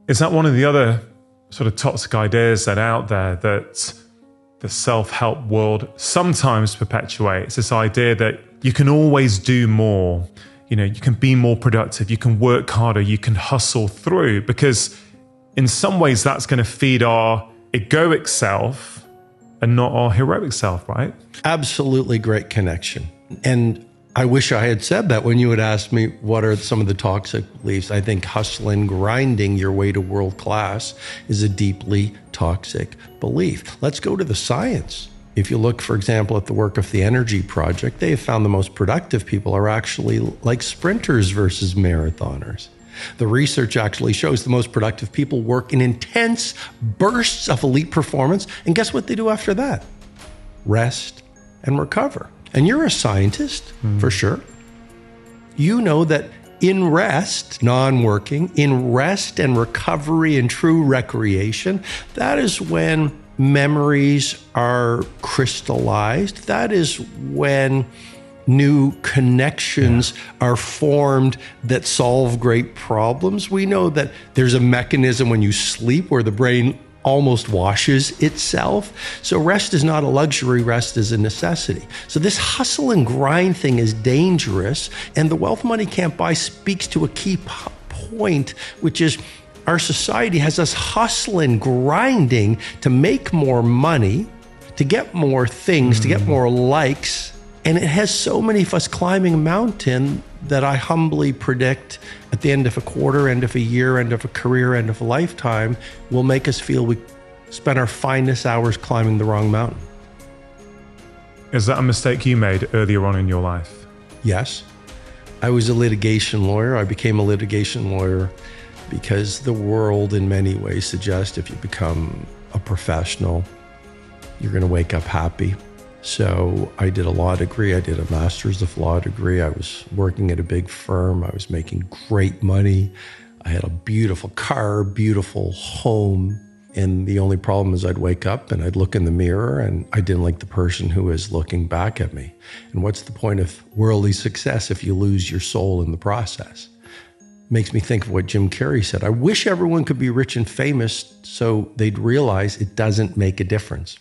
Is that one of the other sort of toxic ideas that are out there that the self-help world sometimes perpetuates? This idea that you can always do more, you can be more productive, you can work harder, you can hustle through, because in some ways that's going to feed our egoic self and not our heroic self, right? Absolutely great connection. And I wish I had said that when you had asked me what are some of the toxic beliefs. I think hustling, grinding your way to world class is a deeply toxic belief. Let's go to the science. If you look, for example, at the work of the Energy Project, they have found the most productive people are actually like sprinters versus marathoners. The research actually shows the most productive people work in intense bursts of elite performance. And guess what they do after that? Rest and recover. And you're a scientist, for sure. You know that in rest, non-working, in rest and recovery and true recreation, that is when memories are crystallized. That is when new connections are formed that solve great problems. We know that there's a mechanism when you sleep where the brain almost washes itself. So rest is not a luxury, rest is a necessity. So this hustle and grind thing is dangerous. And the Wealth Money Can't Buy speaks to a key point, which is our society has us hustling, grinding to make more money, to get more things, to get more likes. And it has so many of us climbing a mountain that I humbly predict at the end of a quarter, end of a year, end of a career, end of a lifetime, will make us feel we spent our finest hours climbing the wrong mountain. Is that a mistake you made earlier on in your life? Yes. I was a litigation lawyer. I became a litigation lawyer because the world in many ways suggests if you become a professional, you're going to wake up happy. So I did a law degree. I did a master's of law degree. I was working at a big firm. I was making great money. I had a beautiful car, beautiful home. And the only problem is I'd wake up and I'd look in the mirror and I didn't like the person who was looking back at me. And what's the point of worldly success if you lose your soul in the process? Makes me think of what Jim Carrey said. I wish everyone could be rich and famous so they'd realize it doesn't make a difference.